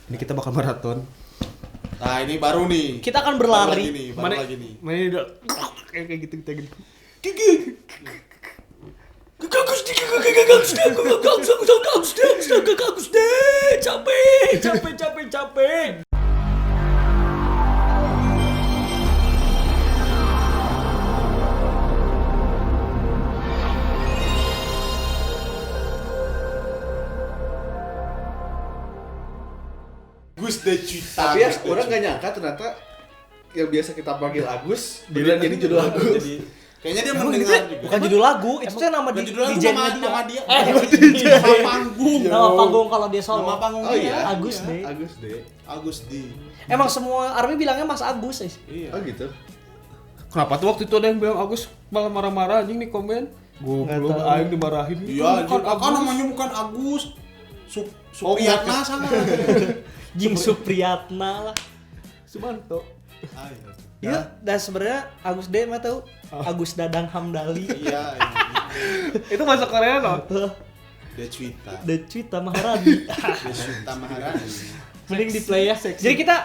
Ini kita bakal maraton. Nah, ini baru nih. Kita akan berlari. Baru lagi nih. Mana udah kayak gitu kita gitu. Capek. Gus de Cita. Tapi ya orang nggak nyangka ternyata yang biasa kita panggil Agus beneran jadi judul lagu. Kayaknya dia mendengar juga. Bukan judul lagu, itu tuh nama Bukan judul lagu, DJ-nya nama dia. Nama panggung. Nama panggung kalau dia solo. Nama panggung Oh dia. iya, Agus deh. Agus deh. Agus di. Emang semua Army bilangnya Mas Agus. Iya. Oh gitu. Kenapa tuh waktu itu ada yang bilang Agus malah marah-marah anjing nih komen. Gue belum aing dimarahin. Iya, kan namanya bukan Agus. Supriyatna sana. Jing Supriyatna lah. Sumanto. Iya, dan sebenarnya Agus D mah tahu Agus Dadang Hamdali. Iya. Itu bahasa Korea loh. De Cita. The Cita Maharani. De Cita Maharani. Mending di play ya. Jadi kita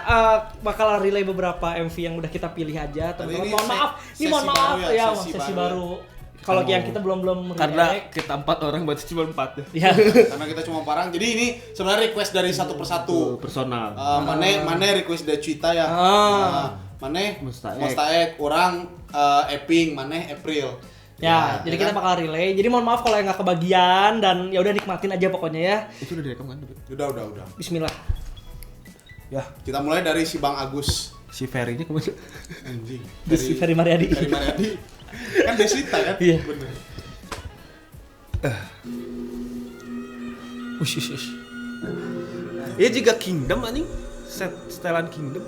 bakal relay beberapa MV yang udah kita pilih aja. Teman-teman, mohon maaf. Ini mohon maaf ya, sesi baru. Kalau yang kita belum Karena kita 4 orang berarti cuma 4 ya. Iya. Karena kita cuma parang. Jadi ini sebenarnya request dari satu persatu. Personal. Mane request De Cita ya. Mane Mustaek, orang Eping, Mane April. Ya, jadi kita bakal relay. Jadi mohon maaf kalau yang nggak kebagian dan ya udah nikmatin aja pokoknya ya. Itu udah direkam kan? Udah. Bismillah. Ya, Kita mulai dari si Bang Agus. si Ferry-nya kemana? Anjing. Dari Ferry Mariadi. Dari Mariadi. Kan Desita kan? Iya. Bener. Ush. Iya juga Kingdom anjing. Setelan Kingdom.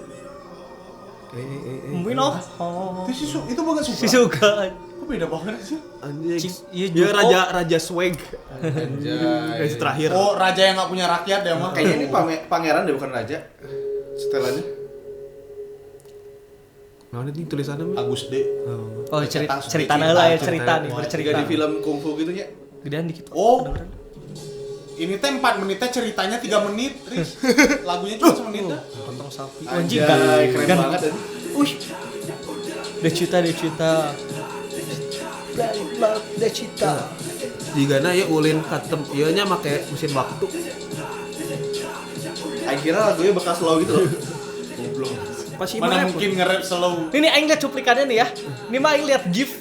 Mungkin Itu bukan Supra. si suka. Kok beda banget sih? Anjing. Iya, Dia Joko. raja swag. Garis terakhir. Oh, raja yang gak punya rakyat ya mah. Kayaknya ini pangeran deh bukan raja. Setelannya. Nah, ini tulisannya mah. Agus D. Oh, cerita lah ya, cerita nih, Jika bercerita. di film kungfu gitu ya. Gedean dikit. Oh. Ini teh 4 menitnya ceritanya 3 menit, Riz. Lagunya cuma semenit dah. Potong sapi. Anjay, keren banget dan. De Cita. De Cita. Jigana ya ulin katem ieu nya make mesin waktu. Aing kira lagunya bekas slow gitu loh. Goblok. Pasti Mana mungkin nge-rap slow. Ini aing lihat cuplikannya nih ya. Ini mah aing lihat GIF.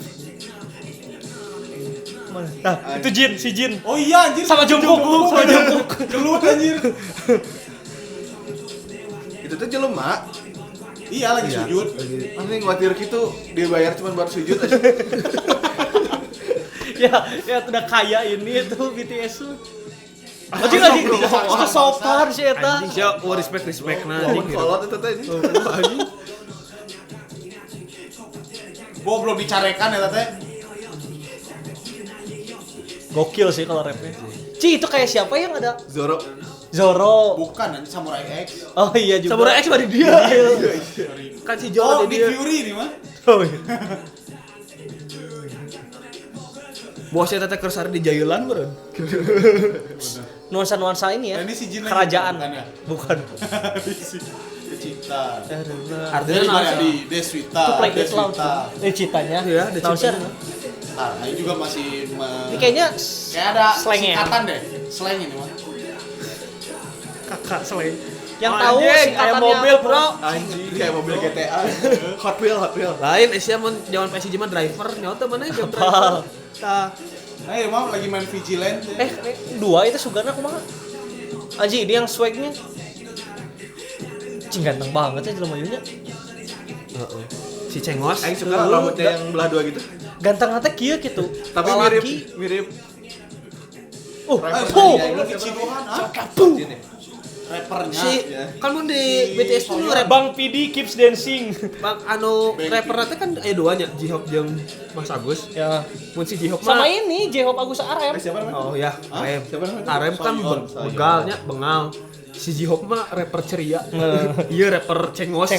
Mana? Nah, itu si Jin. Oh iya anjir. Sama Jungkook. Gelut anjir. Itu tuh jelema. Iya lagi sujud. Anjing khawatir gitu dia bayar cuma buat sujud aja. ya udah kaya ini tuh BTS tuh. Anjing lagi sopan sih eta. Anjing sia respect nah Wah, anjing. kolot itu teh. Anjing. Gua belum dicarekan ya teh. Gokil sih kalau rapnya. Ci, itu kayak siapa yang ada? Zoro. Zoro. Bukan anjir Samurai X. Oh iya juga. Samurai X mah di dia. Sorry. Kan si Oh, Joro Nick dia. Fury ini mah. Oh, iya. Bosnya tete kersar di Jailan beureun. Nuansa ini ya. Nah, ini si Jin lagi kerajaan. bukan ya? Bukan. Cita. Artinya Dari naon di Deswita. Itu play it Deswita. loud. Citanya. Iya, De Naon sih? Cita. Nah, ini juga masih Ini kayaknya kayak ada slangnya. singkatan deh. Slang ini mah. Kakak selain Yang tahu anjing, kayak singkatannya mobil, apa, Bro. Anjing kayak mobil GTA. Hot Wheel. Lain Asia mun zaman PSG mah driver nyawa teh mana jam Apal. driver. Tah. Nah, ini mah lagi main Vigilant. Dua itu Sugana kumaha? Anjing, ini yang swagnya. Cing ganteng banget ya jelema ieu nya. Si Cengos. Aing suka rambutnya yang belah dua gitu. Ganteng teh kieu gitu. Tapi Lalaki. mirip Ini keciduhan, rappernya. Si kan mun di BTS tuh rap Bang PD keeps dancing. Bang anu rapper teh kan aya dua nya, J-Hope jeung Mas Agus. Ya. Mun si J-Hope Sama mah ini J-Hope Agus RM. siapa namanya? oh ya, Arem. Siapa namanya? Arem kan Soyon. begalnya bengal. Si J-Hope mah rapper ceria. Iya rapper cengos.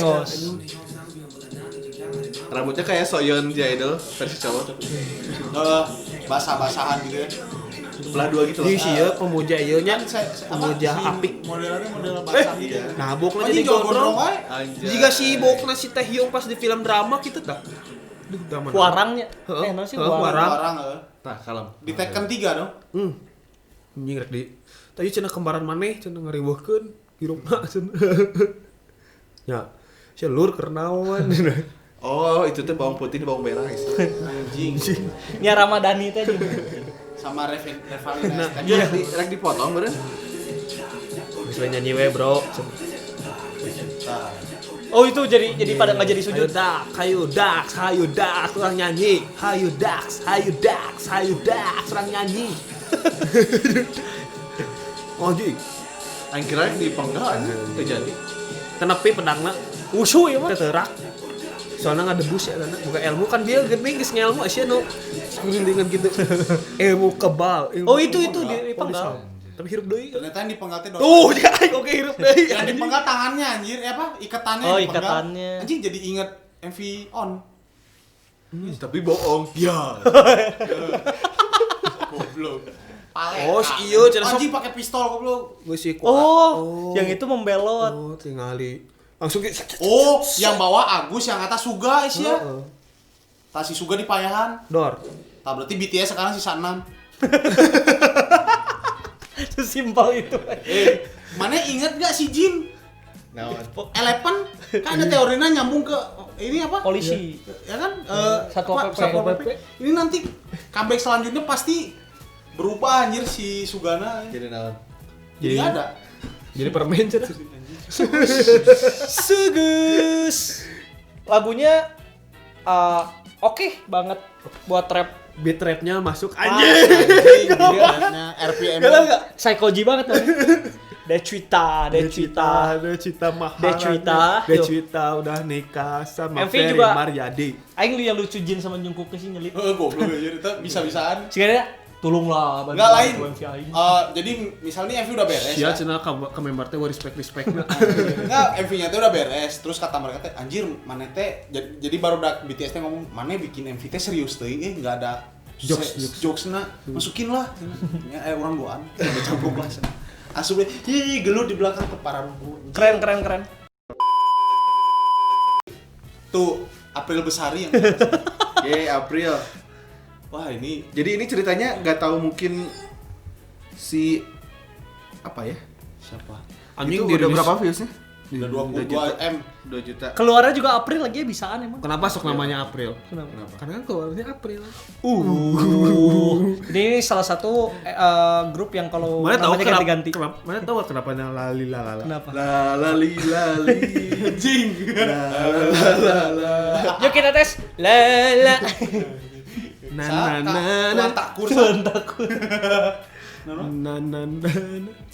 Rambutnya kayak Soyeon J Idol versi cowok. Basah-basahan gitu ya. belah dua gitu loh. Di sieun pemuja ieu nya. Pemuja apik. Modelannya model basah gitu. Nabokna Anjing jadi gondrong gondrong. wae. Anjay. Jika si bokna si Teh Hyung pas di film drama gitu tah. Duh, drama. Warangnya. Heeh. Naon sih Heeh, warang? warang. Orang Tah, kalem. di Tekken 3 dong. Anjing rek di. Tadi cenah kembaran maneh cenah ngariweuhkeun hirupna cenah. Ya. Si lur keur naon. Oh, itu teh bawang putih bawang merah itu. Anjing. Nya Ramadhani teh juga. Sama Revalina. Nah, Tadi Iya, rek dipotong beureun. Geus we nyanyi we, Bro. Oh itu jadi pada nggak jadi sujud. Hayu dak, orang nyanyi. Hayu dak, orang nyanyi. Oh, anjing. Aing kira dipenggal aja, teu jadi. Kenepi pedangna. Usuh ya mah. Teterak. Soalnya nggak debus ya karena bukan ilmu kan dia geuning geus ngelmu asya nu kurintingan gitu. Ilmu kebal. Oh itu dipenggal. Tapi hirup deui. Ternyata yang dipenggal teh Tuh, ya oke hirup deui. yang dipenggal tangannya anjir, apa? Ikatannya Oh, yang dipenggal. ikatannya. Anjing jadi inget MV on. Tapi bohong. Ya. Goblok. Paleta. Oh, si ieu cenah sok Anjing pakai pistol goblok. geus si kuat. Oh, yang itu membelot. Oh, tingali. Langsung ke Oh, yang bawa Agus, yang atas Suga isya. Heeh. Tas si Suga di payahan. Dor. Tah berarti BTS sekarang sisa 6. Sesimpel itu. Mana inget gak si Jin? Naon? Eleven kan ada teorinya nyambung ke ini apa? Polisi. Ya kan? Satpol apa? PP. Satpol PP. Ini nanti comeback selanjutnya pasti berubah anjir si Sugana. Jadi naon? Jadi ada. Jadi permen cenah. Sugus. Lagunya oke banget buat rap. Beat rap-nya masuk Anjing, anjing. beatnya RPM. Gak enggak psychoji banget kan. Decwita Maharani. Decwita udah nikah sama MV Ferry juga. Maryadi. Aing lu yang lucu Jin sama Jungkook sih nyelip. Goblok anjir itu bisa-bisaan. Sekarang tolonglah bantu Enggak lain. MV Aing. Jadi misalnya MV udah beres Sia ya. cenah ke member teh respect-na. Enggak, MV-nya tuh udah beres. Terus kata mereka teh, anjir, mana teh jadi baru dak BTS teh ngomong, "Mana bikin MV teh serius teuing enggak ada jokes-na. Masukin lah." Ya orang duaan, udah campur lah. Asup deh, gelut di belakang tuh para rugu. Keren. Tuh, April Besari yang Ye, April. wah ini Jadi ini ceritanya nggak tahu mungkin si apa ya? siapa? Anjing Itu di udah berapa views-nya? Udah 22 M. 2 juta. Keluarnya juga April lagi ya bisaan emang. Kenapa sok namanya April? Kenapa? Karena kan keluarnya April. Ini salah satu grup yang kalau Mana tahu namanya ganti-ganti. Mana tahu kenapa lali lala. Kenapa? Lali Anjing. Yuk kita tes. Lala. Tuan takur.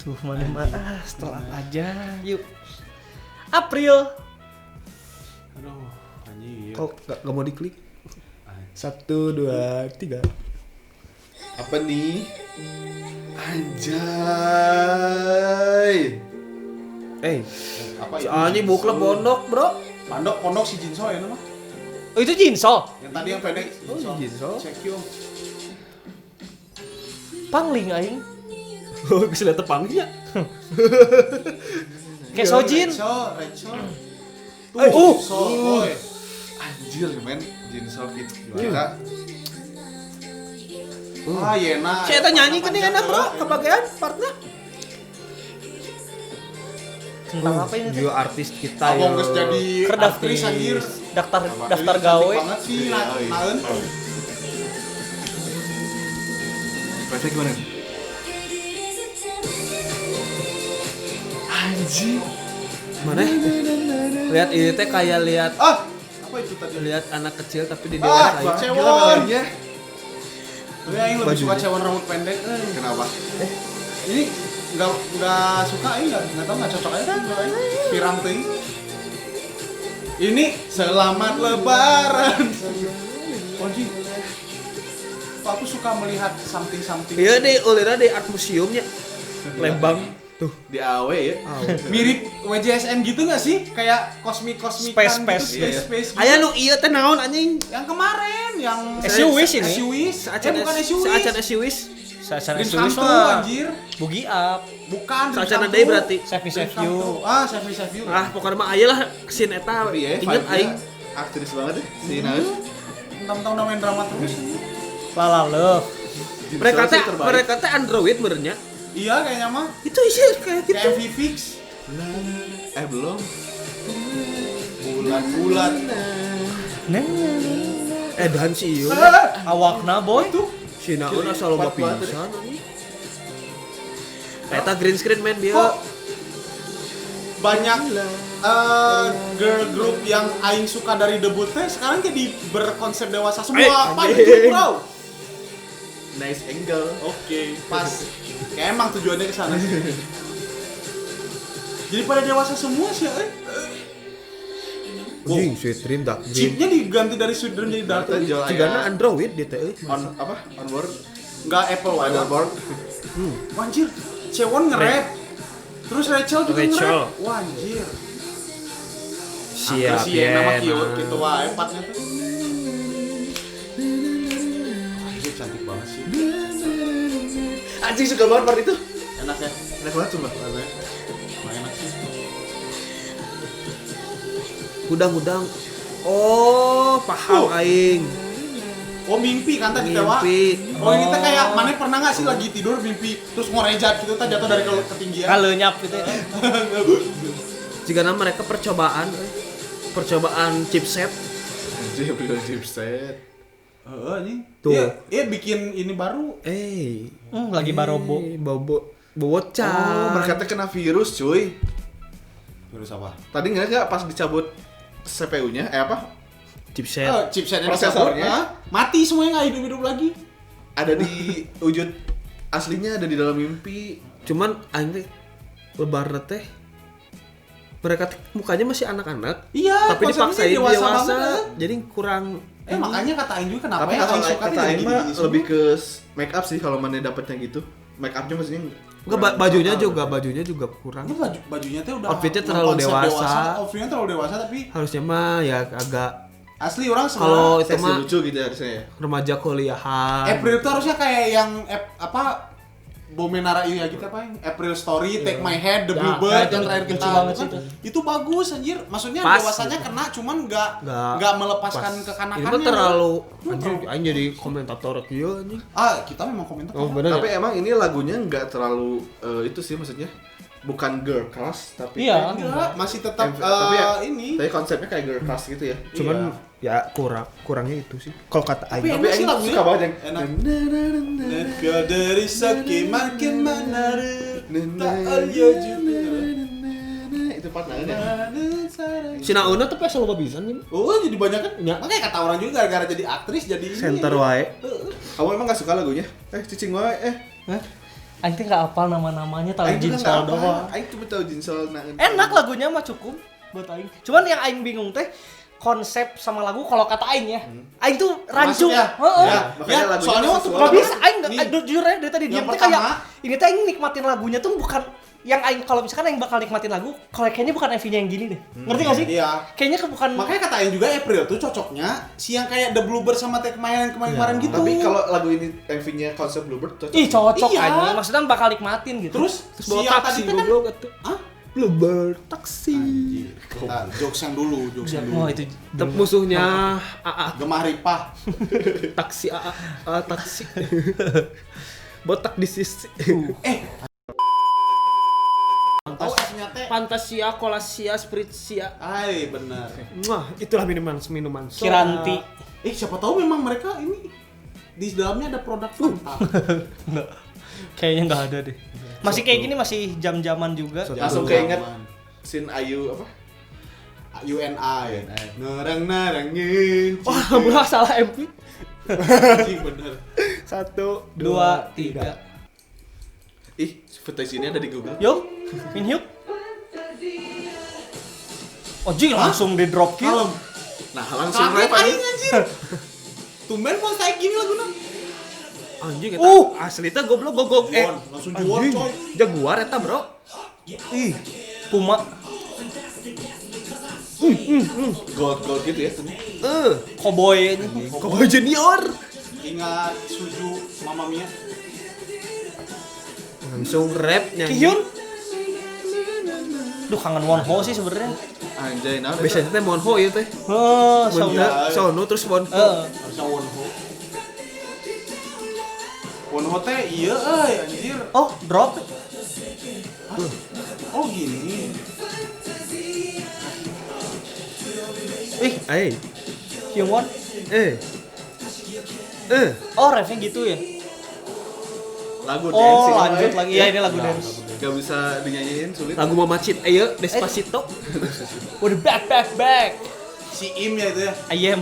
Tuh mana setelah aja. Yuk. April. Aduh, anjing. Kok gak mau diklik? 1, 2, 3. Apa nih? Anjay. Apa itu? Soalnya bukle pondok, Bro. Pondok si Jinso ya nama? Oh itu Jinso. Yang tadi yang pendek. Oh, si Jinso. Check you. Pangling aing. Oh, bisa lihat tepangnya. Kayak Sojin. Rachel. Boy. Anjir, men. Jin Sokit. Gimana? Yena. Saya tanya nyanyi kan yang enak, Bro. Kebagian partnya. Tentang apa ini? Dia artis kita Abang geus jadi aktris anjir. Daftar gawe. Banget sih, naeun. Bahasa gimana? Anjing. Mana? Lihat ini teh kayak lihat Apa itu tadi? lihat anak kecil tapi di dewasa. Gila Cewon. melodinya. Tapi yang lebih suka cewek rambut pendek. Kenapa? Ini enggak suka enggak tahu enggak cocok aja kan. Pirang teuing. Ini selamat lebaran. Anjing. Aku suka melihat something. Iya di ulira di art museumnya. Lembang tuh. Di AW ya. Mirip WJSN gitu nggak sih? Kayak kosmikan Space. gitu, space gitu. Aya nu ieu teh naon anjing? Yang kemarin yang SUWIS ini. SUWIS. Seacan Bukan SUWIS. Seacan SUWIS. Sacan Dreams Studios Come True mah anjir. Boogie Up. Bukan. Dreams Sacan Come Day True. berarti. Save Me Dreams Save Come You. True. Ah, Save Me Save You. Ah, pokoknya mah aya lah scene eta. Tapi ya, Ingat vibe-nya aing. aktris banget ya. Si Naus. 6 tahun main drama terus. Lala Love. Mereka teh android benernya. Iya kayaknya mah. Itu isi kayak gitu. Kayak MV Fix. Belum. Bulat-bulat. Dan si ieu Awakna boy. si naon asal loba Part banget pisan anjing. Eta green screen man dia. Kok banyak girl group yang aing suka dari debutnya sekarang jadi berkonsep dewasa semua. Apa anjing. itu, bro? Nice angle. Oke, pas. Kayak emang tujuannya ke sana sih. Jadi pada dewasa semua sih, Anjing Sweet Dream Dark Dream. chipnya diganti dari Sweet Dream jadi Dark Dream. Jual Cigana android dia teh. onboard Enggak Apple Watch. motherboard. Anjir, Cewon nge-rap. Terus Rachel juga Rachel. nge-rap. Wah, anjir. Siap Angker sih nama ya. kieu gitu wae empatnya tuh. Anjir cantik banget sih. Anjing suka banget part itu. Enak ya. Enak banget sumpah. Enak sih. Gudang-gudang. Oh, paham aing. Oh mimpi kan tadi tewa. Mimpi. Oh ini teh kayak mana pernah nggak sih lagi tidur mimpi terus ngorejat gitu teh jatuh dari ketinggian. Kalenyap gitu. Cigana mereka percobaan chipset. Anjing beli chipset. Heeh anjing. Tuh. Iya bikin ini baru. Lagi barobo. Bocah. Oh, mereka teh kena virus, cuy. Virus apa? Tadi nggak pas dicabut CPU-nya, Chipset. Chipsetnya Prosesornya. dicabut, mati semuanya nggak hidup lagi. ada di wujud aslinya, ada di dalam mimpi. Cuman aing teh lebarna teh mereka teh mukanya masih anak-anak. Iya. Tapi konsepnya dipaksain dewasa dewasa. banget, Jadi kurang makanya kata Aing juga kenapa Tapi ya kalau Aing suka kata tuh Aing mah gini-gini lebih ke make up sih kalau mana dapetnya gitu. Make upnya maksudnya enggak bajunya juga kurang. Ini bajunya tuh udah Outfitnya terlalu konsep dewasa. Outfitnya terlalu dewasa tapi Harusnya mah ya agak asli orang kalau sebenarnya itu seksi mah lucu gitu ya harusnya ya. remaja kuliahan. April tuh harusnya kayak yang Bomenara iya gitu apa yang April Story, Take My Hand, The Ya, Bluebird kayak yang itu terakhir lucu kita banget kan, sih itu bagus anjir. Maksudnya Pas, dewasanya gitu. kena cuman nggak melepaskan Pas. kekanakannya. Ini mah terlalu anjing aing jadi komentator kieu anjing. Kita memang komentar. Oh bener. Tapi emang ini lagunya nggak terlalu itu sih maksudnya. Bukan girl crush tapi Iya. Enggak, masih tetap tapi ya, ini. tapi konsepnya kayak girl crush gitu ya. Cuman ya kurangnya itu sih. Kalau kata Tapi aing. enak sih Aing lagunya. suka banget yang Enak. Neka dari semakin menarik tak aja juga. itu part naon ya. Si Nauna tuh pesen loba pisan nih. Oh jadi banyak kan? Ya. Makanya kata orang juga gara-gara jadi aktris jadi ini. Center wae. Kamu emang gak suka lagunya? Cicing wae Hah? Aing teh nggak hafal nama-namanya, tahu Aing juga Jinsol nggak apa. doang. Aing cuma tahu Jinsol naon. Enak lagunya mah cukup buat Aing. Cuman yang Aing bingung teh konsep sama lagu kalau kata Aing ya. Aing tuh rancu. ya? Heeh. Ya, makanya lagunya soalnya waktu sesuai. Gak bisa Aing Nih, jujur ya dari tadi yang diam teh pertama, kayak ini teh Aing nikmatin lagunya tuh bukan yang Aing kalau misalkan Aing bakal nikmatin lagu, kalau kayaknya bukan MV-nya yang gini deh. Ngerti gak sih? Iya. Kayaknya bukan Makanya kata Aing juga April tuh cocoknya si yang kayak The Bluebird sama Take My Hand kemarin-kemarin gitu. Tapi kalau lagu ini MV-nya konsep Bluebird cocok. ih cocok Iya. anjing. Maksudnya bakal nikmatin gitu. Terus Terus si bawa yang taksi tadi tuh kan goblok atuh. Hah? Bluebird taksi. Nah, jokes yang dulu. Oh itu Musuhnya AA Gemah Ripah. taksi AA taksi. Botak di sisi. Tahu aslinya teh. Fantasia, Kolasia, Spritsia. Ay, benar. Wah, itulah minuman soda. Kiranti. Siapa tahu memang mereka ini di dalamnya ada produk Fanta. Kayaknya nggak ada deh. Masih kayak gini masih jam-jaman juga. Langsung keinget scene Ayu apa? UNI. Nerang-nerangin. Wah, bener salah MP. Anjing bener. 1, 2, 2, 3. Ih, footage ini ada di Google. Yuk, min yuk. Ojing langsung di drop kill. Kalem. Nah, langsung Kaget rap aja. aing anjir. Tumben pas kayak gini laguna. Anjing eta asli teh goblok gogok Langsung jual anjing. coy. Jaguar eta, Bro. Ih, Puma. Gold gitu ya. Cowboy ini. Cowboy Junior. Ingat Suju Mamma Mia. langsung rap nyanyi. Kihyun. Duh kangen Wonho sih sebenarnya. Anjay, nah. Biasanya teh Monho ieu teh. Oh, Mun Sono terus Wonho. Harusnya Wonho. Wonho teh iya anjir. Oh, drop. Oh gini. Ih, Hyungwon. Oh, refnya gitu ya. Lagu Oh, dance ini, lanjut Bay. lagi. Ya, ini lagu dance. Gak bisa dinyanyiin, sulit. Lagu Mamacit ayo Despacito. Udah back. Si Im ya itu ya. Ayam.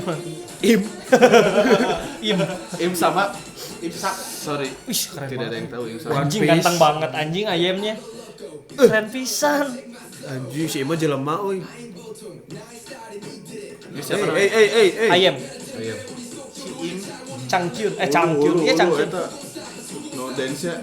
Im. Im sama Imsak. sorry. Wih, keren Tidak ada banget. yang tahu Im sama. One Anjing Piece. ganteng banget anjing ayamnya. Keren pisan. Anjing si Ima jelema euy. Ini siapa namanya? Ayam. Ayam. Si Im. Changkyun. Changkyun. Iya Changkyun. No dance ya.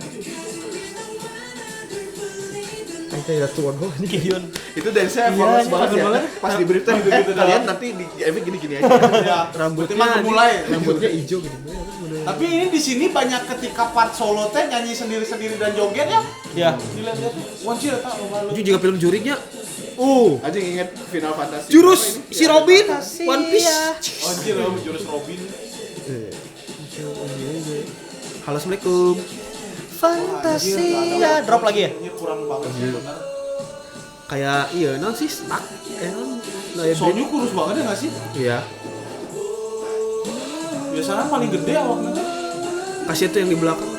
Aing teh ratu Wonho. Kihyun. Itu dance-nya Iya, effortless ini banget bagus ya. banget. Pas di berita gitu kalian nanti di efek gini-gini aja. Ya, Rambutnya berarti mah mulai. Rambutnya hijau gitu. Tapi ini di sini banyak ketika part solo teh nyanyi sendiri-sendiri dan joget ya. Ya. Dilihat-lihat tuh. Wancir eta malu. Anjing juga film jurignya. Anjing inget Final Fantasy. Jurus Apa ini? si Robin Fantasia. One Piece. Wancir jurus Robin. Halo Assalamualaikum. Fantasia. Drop lagi ya? Ini kurang banget sih benar. Kayak iya non sih stuck. Nah ya Soalnya kurus banget ya nggak sih? Iya. Biasanya paling gede awaknya teh. Kasih tuh yang di belakang.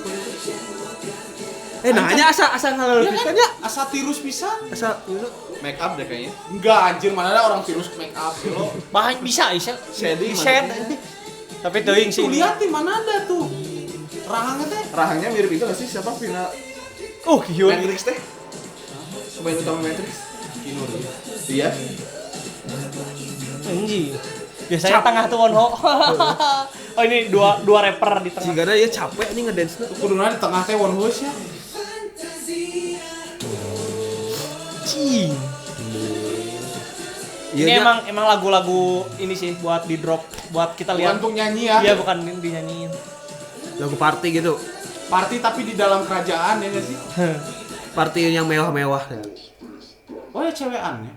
Nanya asa halal Iya pisan kan? ya. Asa tirus pisan. Asa Make up deh kayaknya. Enggak anjir, mana ada orang tirus make up sih lo. Bahan bisa. Shading Shade. Tapi teuing sih. Tuh lihat nih mana ada tuh. Rahangnya teh. Rahangnya mirip itu nggak sih? Siapa Final Kihyun. Matrix teh? Pemain utama Matrix. Kinur ya. Iya. Anjing. Biasanya tengah tuh Wonho. Oh ini dua rapper di tengah. jika dia capek nih ngedance-nya. Kuduna di tengah teh one house ya. Cing. Iya Ini nya. emang lagu-lagu ini sih buat di drop, buat kita Bukan lihat. untuk nyanyi ya. Iya bukan dinyanyiin. Lagu party gitu. Party tapi di dalam kerajaan ya nggak sih? Party yang mewah-mewah. Oh ya cewekan ya.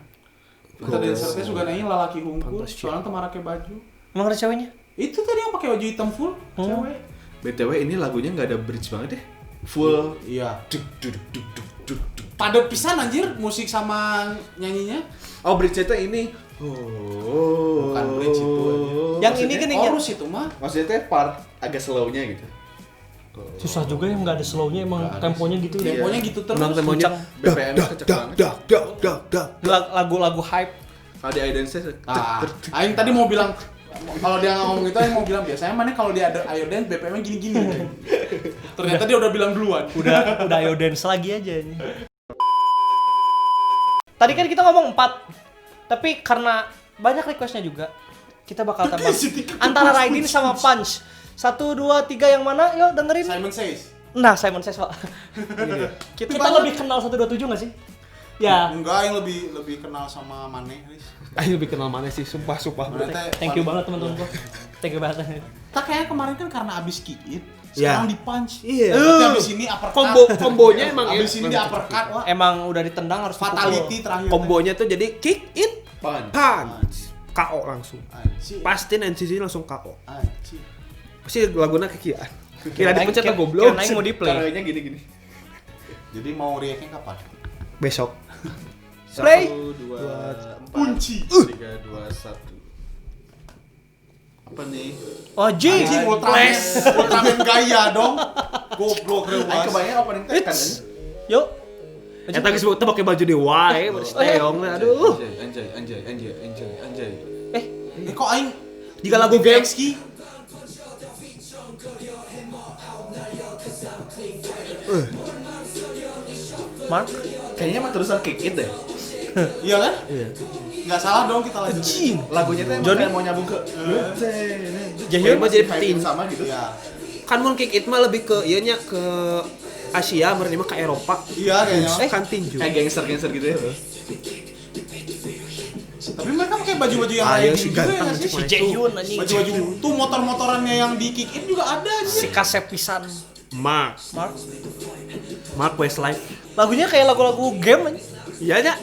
Kita dancernya juga nyanyi lalaki hungkul, soalnya teu make baju. Emang ada ceweknya? Itu tadi yang pakai baju hitam full, cewek. BTW ini lagunya nggak ada bridge banget ya. Full Iya. duk duk duk duk duk duk. Padat pisan anjir musik sama nyanyinya. Oh, bridge-nya tuh ini. Oh. Bukan bridge itu aja. Yang ini gini ya. Chorus itu mah. Maksudnya tuh part agak slow-nya gitu. Susah juga yang nggak ada slownya, emang temponya gitu ya. Temponya gitu terus. Emang temponya Kencang. BPM kecepatan. Lagu-lagu hype. Kalau di Idence Ah, aing tadi mau bilang kalau dia ngomong itu aing mau bilang biasanya mana kalau dia ada Ayo Dance BPM-nya gini-gini. Ternyata dia udah bilang duluan. Udah ayo dance lagi aja ini. Tadi kan kita ngomong 4. Tapi karena banyak requestnya juga, kita bakal tambah antara Raidin sama Punch. 1, 2, 3 yang mana? Yuk dengerin. Simon Says. Nah, Simon Says, Pak. Kita lebih kenal 127 nggak sih? Ya. Enggak, yang lebih kenal sama Mane, Riz. Ayo lebih kenal mana sih? Sumpah. Mane teh Thank you paling- banget teman-temanku. Thank you banget. Tak kayaknya kemarin kan karena abis kick it, Ya. sekarang di punch. Iya. Berarti abis ini uppercut. Kombonya emang abis ini di uppercut, wah. Emang udah ditendang harus Fatality terakhir. kombonya tuh jadi kick in Punch. punch. KO langsung. Anjir. Pasti NCC langsung KO. Anjir. Pasti lagunya kekian. Kira dipencet lah Kira goblok. naik mau di play. Caranya gini-gini. Jadi mau react-nya kapan? Besok. Play. 1, 2, 4, Kunci. 3, 2, 1. Apa nih? Oh, Ji. Anjing Ultraman gaya dong. Goblok Ayo rewas. kebayang opening teh kan ini. Yuk. Eta geus teu pakai baju di wae, bersteong lah aduh. Anjay. Kok aing Jika lagu game Ki? Mark. Kayaknya mah terusan kick it deh. Iya kan? Iya. Nggak salah dong kita lanjut. Anjing. Lagunya tuh emang Johnny. kayak mau nyambung ke Jahyun mah jadi vibe petin. sama gitu. Iya. Kan mun kick it mah lebih ke ieu nya ke Asia, berarti mah ke Eropa. Iya kayaknya. Kan tinju. Kayak gangster gitu ya. Tapi mereka pakai baju-baju yang Ayo lain si juga ya ganteng nggak sih? si Si Jaehyun anjing. Baju-baju tuh motor-motorannya yang di kick in juga ada Si anjir. kasep pisan. Mark. Mark. Mark Westlife. Lagunya kayak lagu-lagu game aja. Iya nya.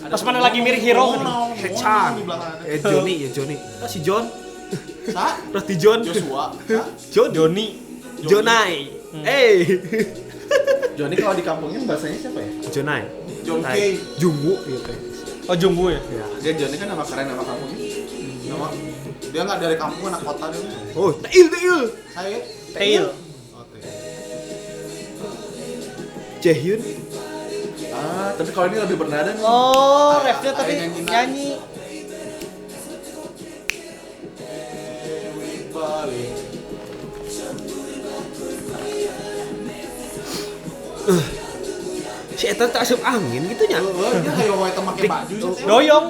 Pas mana lagi mirip hero kan. Hechan. Johnny. Ah, si John. Sa? Berarti John. Joshua. Sa? Johnny. Jonai. Johnny kalau di kampungnya bahasanya siapa ya? Jonai. John Kay. Jungwoo gitu. Oh Jungwoo ya. Ya. Dia Johnny kan nama keren nama kampungnya. Nama dia nggak dari kampung, anak kota dia. Oh, Tail. Saya Tail. Oh, Tail. Jaehyun. Ah, tapi kalau ini lebih bernada nih. Oh, refnya tadi Ayah nyanyi. nyanyi. Balik. Si Eta tak asup angin gitu nya. Dia kayak wae teu make baju sih. Doyong.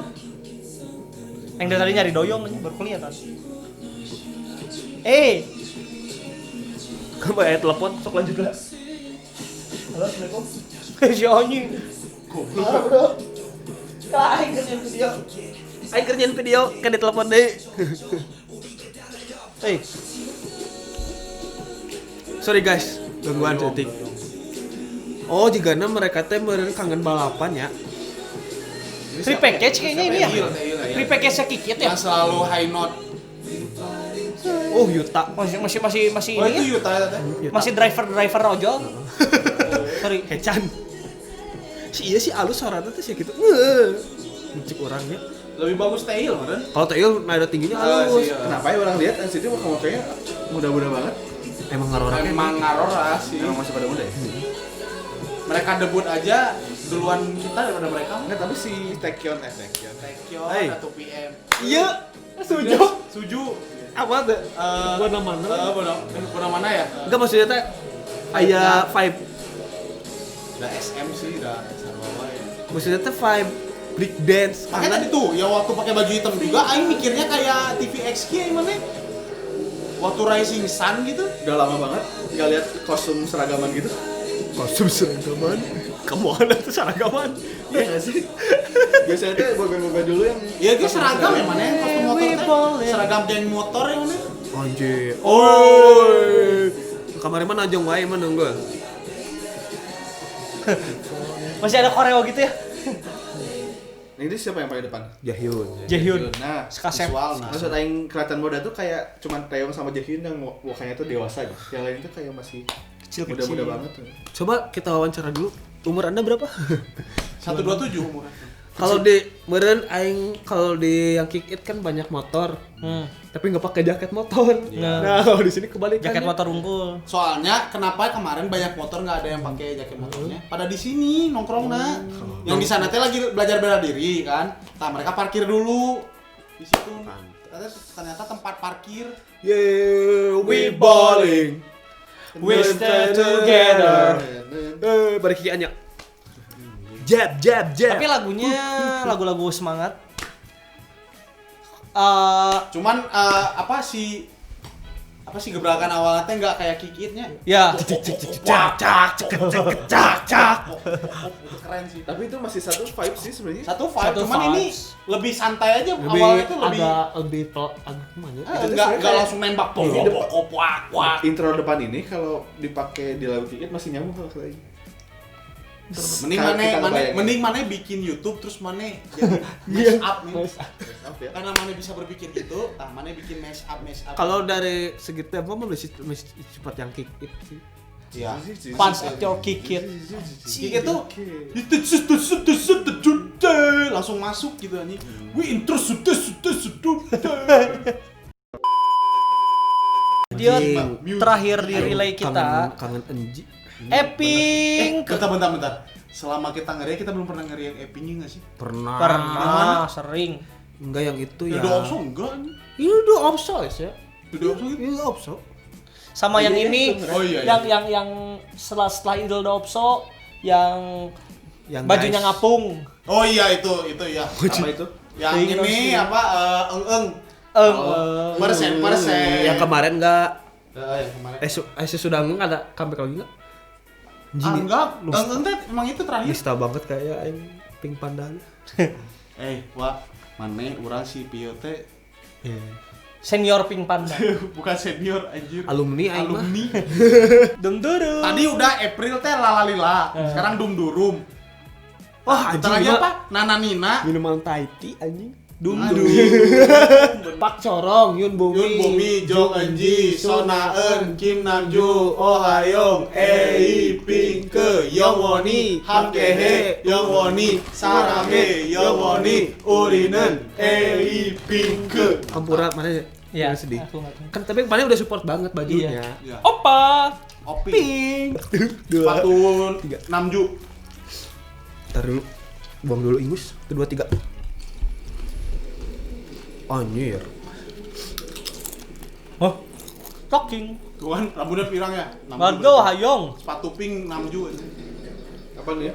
Yang dari tadi nyari doyong aja baru kelihatan. Kamu telepon sok lanjut lah. Halo, Assalamualaikum. Si Onyi. Goblok. Aing kerjain video. Ayo kerjain video kan ditelepon deh. Sorry guys, gangguan detik. Oh, jigana mereka teh meureun kangen balapan ya. Free package kayaknya ini ya. Tail. Free package-nya Kikit ya. Yang selalu high note. Oh, Yuta. Masih Oh, ini itu ya. Yuta ya teh. Masih driver ojol. Sorry. Hecan. Si iya sih alus suaranya tuh sih gitu. Mencik orangnya. Lebih bagus Tail meureun. Kalau Tail nada tingginya halus. Sih, Kenapa ya orang lihat NCT muka kayaknya muda-muda banget? Emang ngarorak. Emang ngarora sih. Emang masih pada muda ya? Mereka debut aja duluan kita daripada mereka. Enggak, tapi si Taekyon. Taekyon Hey. atau PM. Iya. Setuju. Suju. Apa tuh? Buat mana ya? Enggak maksudnya teh aya vibe. Udah SM sih, udah sarwa ya. Maksudnya teh vibe break dance. Makanya tadi tuh, ya waktu pakai baju hitam juga, aing mikirnya kayak TVXQ ya mana? Waktu Rising Sun gitu. Udah lama banget nggak lihat kostum seragaman gitu. Kostum seragaman. Kamu ada tuh seragaman. Iya nggak sih? Biasanya tuh boga-boga dulu yang Iya, dia seragam ya mana? Kostum motor teh. boleh. Seragam geng motor ya mana? Anjir. Oh. Kemarin mana ajong wae mana enggak? Masih ada koreo gitu ya. Nah, ini siapa yang paling depan? Jaehyun. Jaehyun. Nah, Skasep. Visual, nah. maksud aing kelihatan muda tuh kayak cuman Taeyong sama Jaehyun yang mukanya tuh dewasa gitu. Yang lain tuh kayak masih Kecil-kecil. muda-muda banget tuh. Coba kita wawancara dulu. Umur Anda berapa? 127 umurnya. Kalau di meureun aing kalau di yang kick it kan banyak motor. Tapi nggak pakai jaket motor. Nah, kalau di sini kebalikannya. Jaket motor unggul. Soalnya kenapa kemarin banyak motor nggak ada yang pakai jaket motornya? Pada di sini nongkrong nah. Yang di sana teh lagi belajar bela diri kan. Nah, mereka parkir dulu di situ. Ternyata tempat parkir. Yeah, we balling. We stand together. Balik kikiannya. Jab. Tapi lagunya lagu-lagu semangat. Cuman apa sih gebrakan awalnya teh nggak kayak kikitnya. Ya. Cak. Keren sih. Tapi itu masih satu vibe sih sebenarnya. Satu vibe, Satu cuman vibes. ini lebih santai aja awalnya tuh lebih lebih gimana? nggak langsung nembak pok. Intro depan ini kalau dipakai di lagu Kikit masih nyambung kalau lagi. Mending mana bikin YouTube terus mana jadi mash up nih. Karena mana bisa berpikir gitu, mana bikin mash up. Kalau dari segi tempo mah lebih cepat yang kick it sih. ya. Punch at your kick it. Kick itu langsung masuk gitu anjing. We intro sudah. Dia terakhir di relay kita. Kangen Enji. Epping. Bentar. Selama kita ngeri, kita belum pernah ngeri yang Epping nggak sih? Pernah, sering. Enggak yang itu ya. Udah opso enggak nih? Iya udah opso ya. Udah opso gitu? Iya opso. Sama yang ini, Oh iya. yang setelah Idol Dopso, yang Yang bajunya guys. ngapung. Oh iya itu ya. Apa itu? Yang ini apa eng. Persen. Yang kemarin enggak. Yang kemarin. Sudah enggak ada comeback lagi enggak? Enggak, eng teh emang itu terakhir. Nista banget kayak aing Pink Panda. Wah, maneh urang si Pio teh Senior Pink Panda. Bukan senior anjir. Alumni aing mah. Alumni. Dum-durum. Tadi udah April teh lalalila. Sekarang dum-durum. Wah, Bentar lagi apa? Nana Nina. Minuman Thai tea anjing. Aduh. Pak Corong, Yun Bumi, Yun Bumi, Jong Eunji, Sona Eun, Kim Namju, Oh Hayong, Ei Pinke, Yong Woni, Ham Kehe, Yong Woni, Saranghe, Yong Woni, Urinen, Ei Pinke. Ampura mana ya? Iya, sedih. aku nggak tahu. Kan tapi kemarin udah support banget bajunya. Ya. Opa. Opi. Pink. Sepatu Namju. Ntar dulu. Buang dulu ingus. Kedua, tiga. Anjir. Oh. Talking. Tuan, rambutnya pirang ya? Margo hayong. Sepatu pink Namju. Apa nih?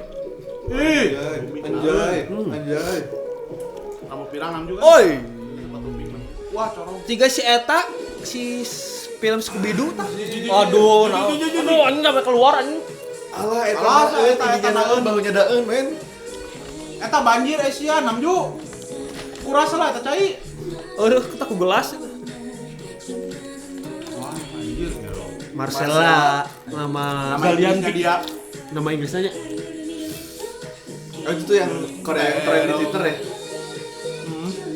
Ih, Anjay. rambut pirang Namju kan? Oi. Sepatu pink Namju. Wah, corong. Tiga si Eta si film Scooby-Doo tah. Aduh, nah. Aduh, anjing sampai keluar anjing. Alah, Eta naeun bahunya daeun, men. Eta banjir Asia Namju. Kuras lah eta cai. Aduh, kita ku gelas. Wah, anjir ya lo. Marcella, nama Inggrisnya dia. nama Inggrisnya. Oh, itu yang Korea yang tren di Twitter ya?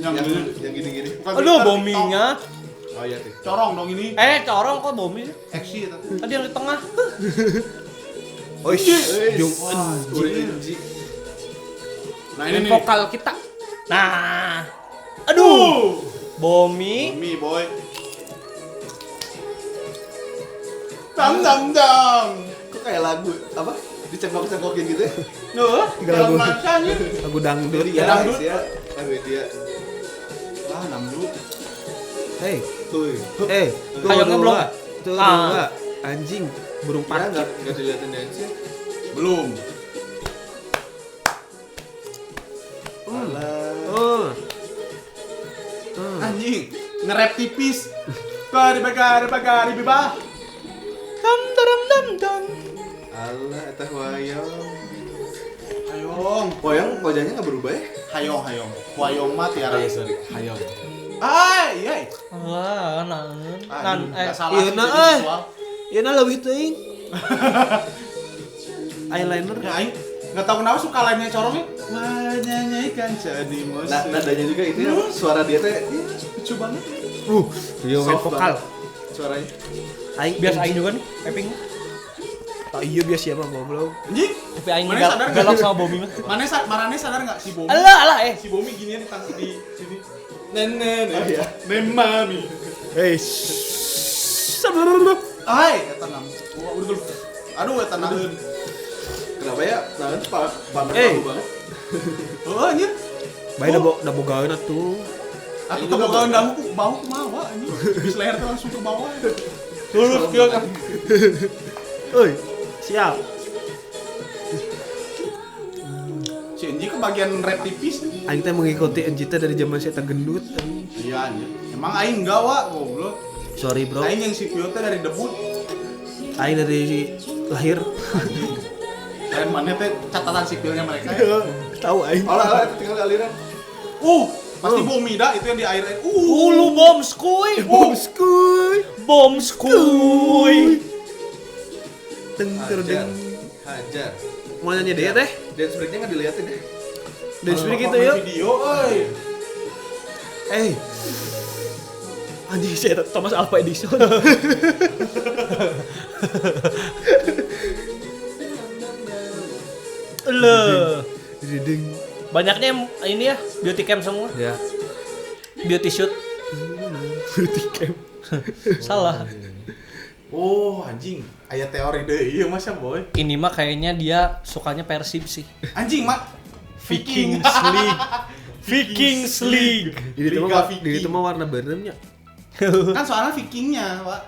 Yang Yang gini-gini. bukan Aduh, Twitter, bombingnya. Oh iya tuh. TikTok. Corong dong ini. Corong kok bomi sih? Eksi eta. Tadi yang di tengah. Oh, Jung Eunji. Nah, ini nih. vokal kita. Nah. Aduh. Bomi. Bomi boy. Dam. Kok kayak lagu apa? Dicengkok-cengkokin gitu ya? Nuh, Lagu. dalam macanya. Lagu dangdut. Ya, dangdut. ya. Lagu dia. Wah, Namju. Hey, Tuh. tuh Hayongnya belum? Tuh Ah. dua. Anjing, burung Ya, parkir. enggak dilihatin dance. Belum. Alah. Oh. Anjing, nge-rap tipis. Bagari bibah. Dam. Alah, eta Hwayong. Hayong. Hwayong wajahnya enggak berubah ya? Hayong. Hayong mah tiara. Sorry. Hayong. Iya. Alah, nan. Enggak salah. Iya, sih nah, jadi visual. Ieu na leuwih teuing. Eyeliner. Ya aing enggak tahu kenapa suka lainnya corongnya. Menyanyikan jadi musik. Nah, nadanya juga itu ya, suara dia teh lucu banget. Iya, main soft vokal. banget suaranya. Aing biasa aing juga nih, Eping. Tak iya biasa ya, Bang goblok. Anjing. Tapi aing Mana sadar nggak? galak sama Bomi mah. Marane sadar enggak si Bomi? Alah, Si Bomi ginian ditangkap di sini. Oh iya. Mami. Hei. Ai, eta nam. Wah, udah dulu. Aduh, eta naeun. Kenapa ya? Nah, pamer bagus banget. Oh, anjir. Bae da bogaeun atuh. Aku kebawa bau kumaha anjing. Bis leher teh langsung ke bawah. Lurus kieu kan. Oi, siap. Si Enji ke bagian rap tipis. Aing teh mengikuti Enjita dari zaman saya gendut. Iya anjir. Emang aing enggak wa, goblok. Sorry, Bro. Aing yang si Pio teh dari debut. Aing dari lahir. Dan mana teh catatan sipilnya mereka ya. Tahu aing. Alah, tinggal aliran. Pasti Bomi dah itu yang di air. Lu bom skuy. Bom skuy. Teng Hajar. Hajar. Mau nyanyi dia teh? Dance break-nya enggak dilihatin ya? Dan seperti gitu main ya. Video, euy. Anjing saya Thomas Alva Edison. Ding. Banyaknya ini ya, beauty camp semua. Ya. Beauty shoot. Beauty camp. Salah. Oh, anjing. Aya teori deh. Iya masa boy. Ini mah kayaknya dia sukanya Persib sih. Anjing, Mak. Vikings League. Vikings League. Liga Viking. Di itu mah warna beremnya. Kan soalnya Vikingnya, Pak.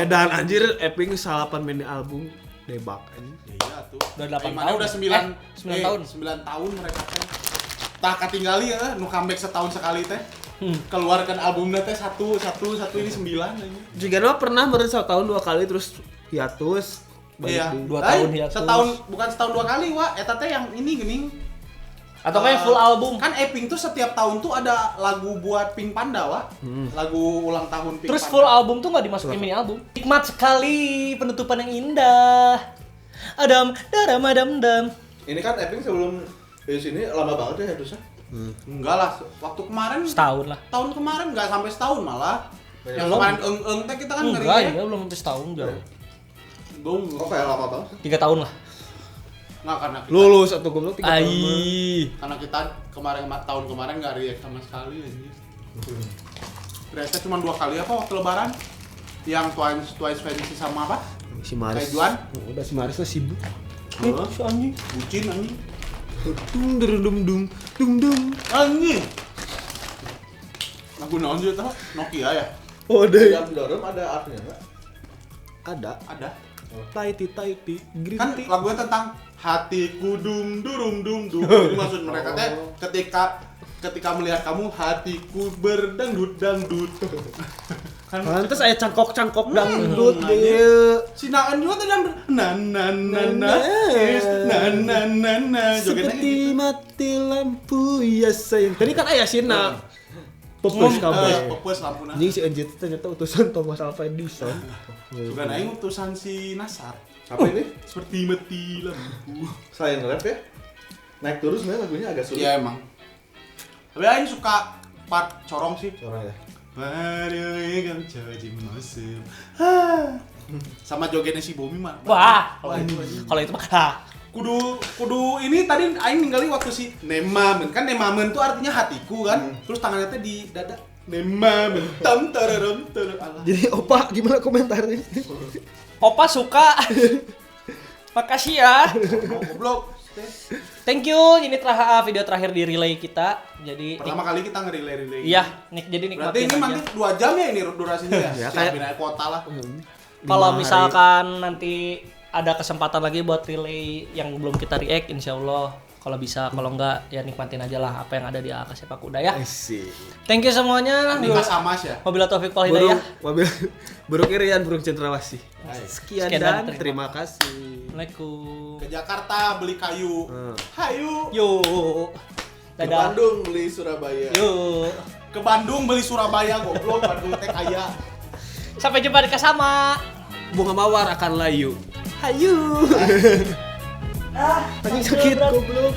Dan anjir Eping salapan main album debak anjing. Iya tuh. Udah 8 Mana tahun. udah 9 9 tahun. 9 tahun mereka teh. Tah katinggali ya, nu comeback setahun sekali teh. Keluarkan albumnya teh satu ini 9 anjing. Juga mah pernah meureun setahun 2 kali terus hiatus. Iya. 2 tahun hiatus. Setahun bukan setahun 2 kali, Wak. Eta teh yang ini geuning. Atau kayak full album. Kan Eping tuh setiap tahun tuh ada lagu buat Pink Panda, Wak. Lagu ulang tahun Pink Terus Panda. full album tuh nggak dimasukin mini album. Nikmat sekali penutupan yang indah. Adam, dam. Ini kan Epping sebelum di sini lama banget ya harusnya. Enggak lah, waktu kemarin Setahun lah. tahun kemarin enggak sampai setahun malah. Yang Belum. kemarin eng teh kita kan Enggak, ya belum sampai setahun jauh. Belum. Oh kayak lama banget. 3 tahun lah. Enggak karena kita, Lulus atau goblok 3 tahun. karena kita tahun kemarin enggak react sama sekali anjir. React cuma 2 kali apa waktu lebaran? Yang Twice Fantasy sama apa? Si Maris. Kayak Juan? Udah si Maris lah sibuk. Si anjing. Bucin anjing. Dung. Anjing. Lagu naon sih tah? Nokia ya? Oh, Yang dorong ada artinya enggak? Ada. Ada. Taiti, Kan grinti. lagunya tentang hatiku dum. Jadi maksud mereka teh ketika melihat kamu hatiku berdangdut. Kan Pantes aya cangkok dangdut Hmm, dia. si Naan juga tuh dangdut. Na jogetnya Seperti gitu. mati lampu ya sayang. Tadi kan aya Sina. Popus kabeh. Popus lampu nah. Anjing si Enjit ternyata utusan Thomas Alva Edison. Juga naik utusan si Nasar. Apa ini? Seperti mati lampu. Selain rap ya? Naik terus sebenarnya lagunya agak sulit. Iya emang. Tapi Aing suka part corong sih. Suaranya ya. Baru yang jadi musim. Sama jogetnya si Bomi mah. Wah, Wah, kalau itu mah ha. Kudu ini tadi aing ninggali waktu si nemamen. Kan nemamen tuh artinya hatiku kan. Terus tangannya teh di dada. Nemamen. Tam tararam Allah. Jadi opa gimana komentarnya? Opa suka. Makasih ya. Oh, goblok. Thank you. Ini video terakhir di relay kita. Jadi Pertama kali kita nge-relay. iya, jadi Berarti nikmatin ini nanti aja. 2 jam ya ini durasinya ya? Ya, Siapin kayak- aja kuota lah. Kalau 5 misalkan nanti ada kesempatan lagi buat relay yang belum kita react, insya Allah kalau bisa, kalau enggak ya nikmatin aja lah apa yang ada di AK Sepak Kuda ya. Asik. Thank you semuanya. Ini Mas Amas ya? Wabillahi taufiq wal Burung, hidayah. burung irian, burung cendrawasih. Sekian Sekian dan dan terima kasih. Assalamualaikum. Ke Jakarta beli kayu. Hayu. Yuk. Ke Dadah. Bandung beli Surabaya. Yuk. Ke Bandung beli Surabaya goblok. Bandung teh kaya. Sampai jumpa di Kasama. Bunga mawar akan layu. Hayu. Anjing sakit goblok.